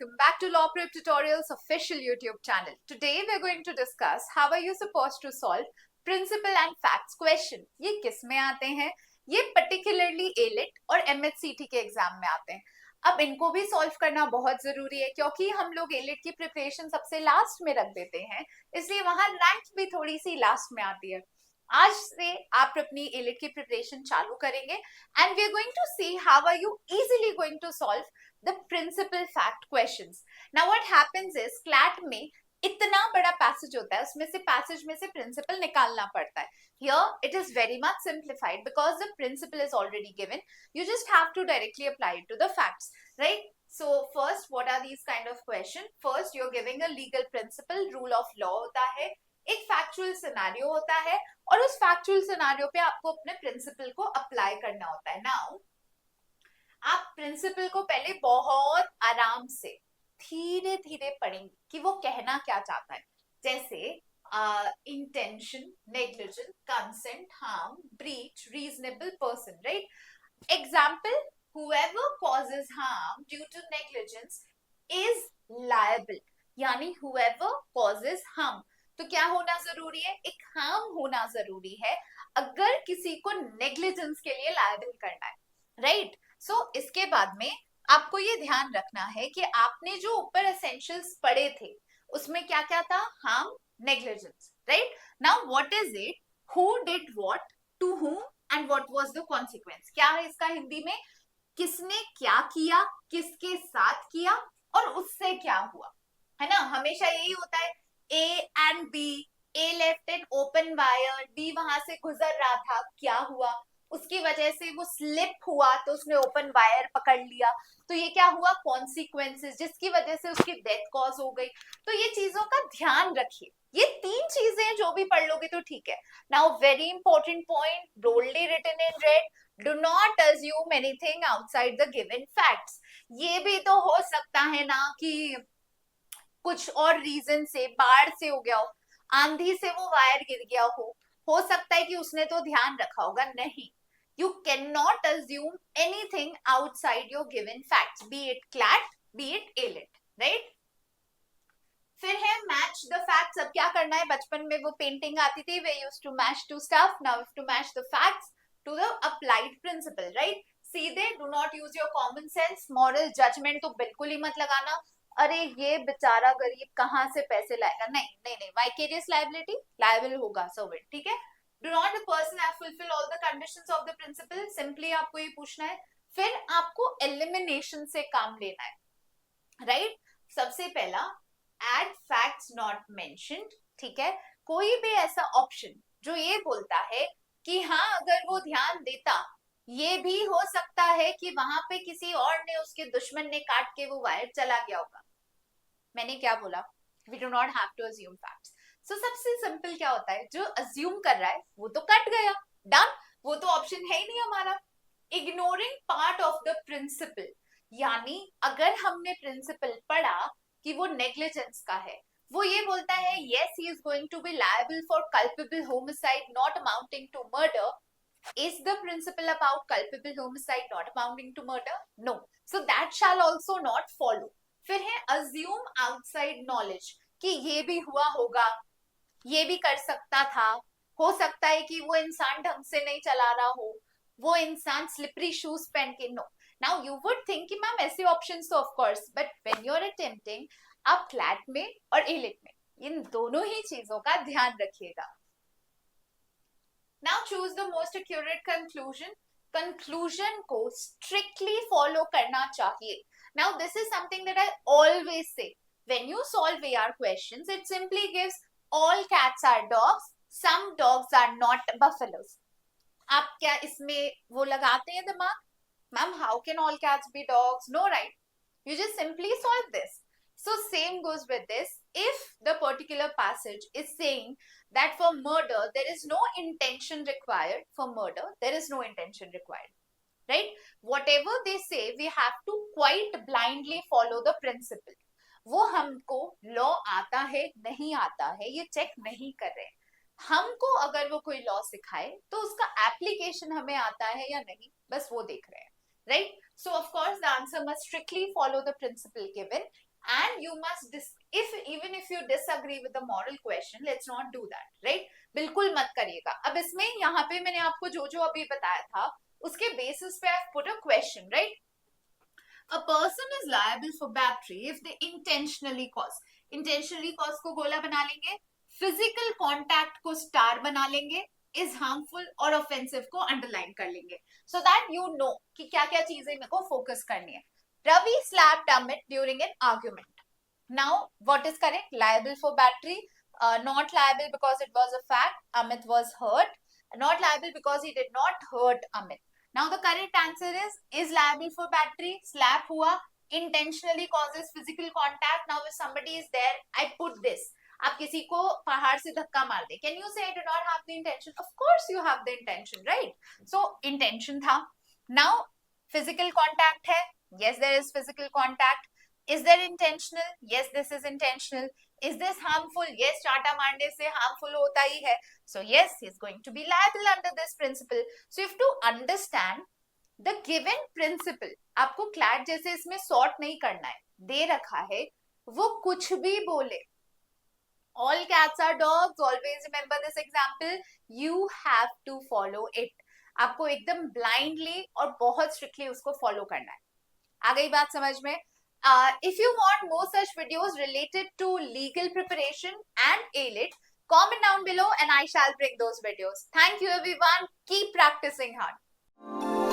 welcome back to Law Prep Tutorials official YouTube channel. Today we're going to discuss how are you supposed to solve principle and facts question. ये किस में आते हैं? ये particularly ALET और MHCT के exam में आते हैं. अब इनको भी सॉल्व करना बहुत जरूरी है क्योंकि हम लोग एलिट की प्रिपरेशन सबसे लास्ट में रख देते हैं, इसलिए वहां रैंक भी थोड़ी सी लास्ट में आती है. आज से आप अपनी एलिट की प्रिपरेशन चालू करेंगे and we are going to see how are you easily going to solve the principal fact questions. Now what happens is CLAT में इतना बड़ा पैसेज होता है, उसमें से पैसेज में से प्रिंसिपल निकालना पड़ता है. Here it is very much simplified because the principle is already given. You just have to directly apply it to the facts, right? So first, what are these kind of questions? First, you're giving a legal principle, rule of law होता है, एक factual scenario होता है और उस factual scenario पे आपको अपने प्रिंसिपल को अप्लाई करना होता है. नाउ आप प्रिंसिपल को पहले बहुत आराम से धीरे धीरे पढ़ेंगे कि वो कहना क्या चाहता है. जैसे intention, negligence, consent, harm, breach, reasonable person, right? Example, whoever causes harm due to negligence is liable, यानी whoever causes harm. तो क्या होना जरूरी है? एक हार्म होना जरूरी है अगर किसी को नेग्लिजेंस के लिए लायबल करना है, राइट? सो इसके बाद में आपको ये ध्यान रखना है कि आपने जो ऊपर एसेंशियल्स पढ़े थे उसमें क्या क्या था? Harm, negligence, right? Now what is it? Who did what, to whom and what was the consequence. क्या है इसका हिंदी में? किसने क्या किया, किसके साथ किया और उससे क्या हुआ, है ना? हमेशा यही होता है, A and B, A left an open wire, B वहां से गुजर रहा था, क्या हुआ? उसकी वजह से वो स्लिप हुआ तो उसने ओपन वायर पकड़ लिया, तो ये क्या हुआ? कॉन्सिक्वेंसेस, जिसकी वजह से उसकी डेथ कॉज हो गई. तो ये चीजों का ध्यान रखिए. ये तीन चीजें जो भी पढ़ लोगे तो ठीक है. Now very important point, boldly written in red, do not assume anything outside the given facts. ये भी तो हो सकता है ना कि कुछ और रीजन से, बाढ़ से हो गया हो, आंधी से वो वायर गिर गया हो सकता है कि उसने तो ध्यान रखा होगा. नहीं, you cannot assume anything outside your given facts, be it CLAT, be it ALET, right? फिर है match the facts. अब क्या करना है? बचपन में वो पेंटिंग आती थी, we used to match two stuff, now we have to match the facts to the applied principle, right? सीधे, do not use your common sense. moral judgment तो बिल्कुल ही मत लगाना, अरे ये बेचारा गरीब कहाँ से पैसे लाएगा. नहीं नहीं नहीं, vicarious liability, liable होगा servant, ठीक है? Do not the person have fulfill all the conditions of the principle. Simply आपको ये पूछना है. फिर आपको elimination से काम लेना है, right? सबसे पहला, add facts not mentioned, ठीक है? कोई भी ऐसा ऑप्शन जो ये बोलता है कि हाँ अगर वो ध्यान देता, ये भी हो सकता है कि वहां पे किसी और ने, उसके दुश्मन ने काट के वो वायर चला गया होगा. मैंने क्या बोला? We do not have to assume facts. So सबसे सिंपल क्या होता है, जो अज्यूम कर रहा है वो तो कट गया, डन, वो तो ऑप्शन है ही नहीं हमारा. Ignoring part of the principal, यानी अगर हमने प्रिंसिपल पढ़ा कि वो नेग्लिजेंस का है, वो ये बोलता है yes he is going to be liable for culpable homicide not amounting to murder. Is the principle about culpable homicide not amounting to murder? No. So that shall also not follow. फिर है assume outside knowledge, कि ये भी हुआ होगा, ये भी कर सकता था, हो सकता है कि वो इंसान ढंग से नहीं चला रहा हो, वो इंसान स्लिपरी शूज पहन के. No. Now you would think कि मैम ऐसे ऑप्शंस तो of course, but when you are attempting, आप क्लैट में और एलिट में इन दोनों ही चीजों का ध्यान रखिएगा. Now choose the most accurate conclusion. Conclusion को स्ट्रिक्टली फॉलो करना चाहिए. Now this is something that I always say. When you solve AR questions, it simply gives all cats are dogs, some dogs are not buffaloes. आप क्या इसमें वो लगाते हैं दिमाग? Ma'am, how can all cats be dogs? No, right? You just simply solve this. So same goes with this. If the particular passage is saying that for murder there is no intention required, for murder there is no intention required, right? Whatever they say, we have to quite blindly follow the principle. वो हमको law आता है नहीं आता है ये check नहीं कर रहे. हमको अगर वो कोई लॉ सिखाए तो उसका एप्लीकेशन हमें आता है या नहीं, बस वो देख रहे हैं, right? So of course the answer must strictly follow the principle given. and you must even if you disagree with the moral question, let's not do that, right? बिल्कुल मत करिएगा. अब इसमें यहाँ पे मैंने आपको जो जो अभी बताया था उसके बेसिस पे I've put a question, right? A person is liable for battery if they intentionally cause को गोला बना लेंगे, physical contact को स्टार बना लेंगे, is harmful और offensive को अंडरलाइन कर लेंगे, so that you know कि क्या क्या चीजें मेरे को फोकस करनी है. Ravi slapped Amit during an argument. Now, what is correct? Liable for battery. Not liable because it was a fact. Amit was hurt. Not liable because he did not hurt Amit. Now, the correct answer is liable for battery. Slap hua. Intentionally causes physical contact. Now, if somebody is there, I put this. आप किसी को पहाड़ से धक्का मार दे. Can you say I do not have the intention? Of course you have the intention, right? So, intention था. Now, physical contact है. Yes, there is physical contact. Is there intentional? Yes, this is intentional. Is this harmful? Yes, चाटा मारने से harmful होता ही है. So yes, he is going to be liable under this principle. So you have to understand the given principle. आपको CLAT जैसे इसमें sort नहीं करना है. दे रखा है, वो कुछ भी बोले. All cats are dogs. Always remember this example. You have to follow it. आपको एकदम blindly और बहुत strictly उसको follow करना है. आ गई बात समझ में? If you want more such videos related to legal preparation and AILET, comment down below and I shall bring those videos. Thank you everyone. Keep practicing hard.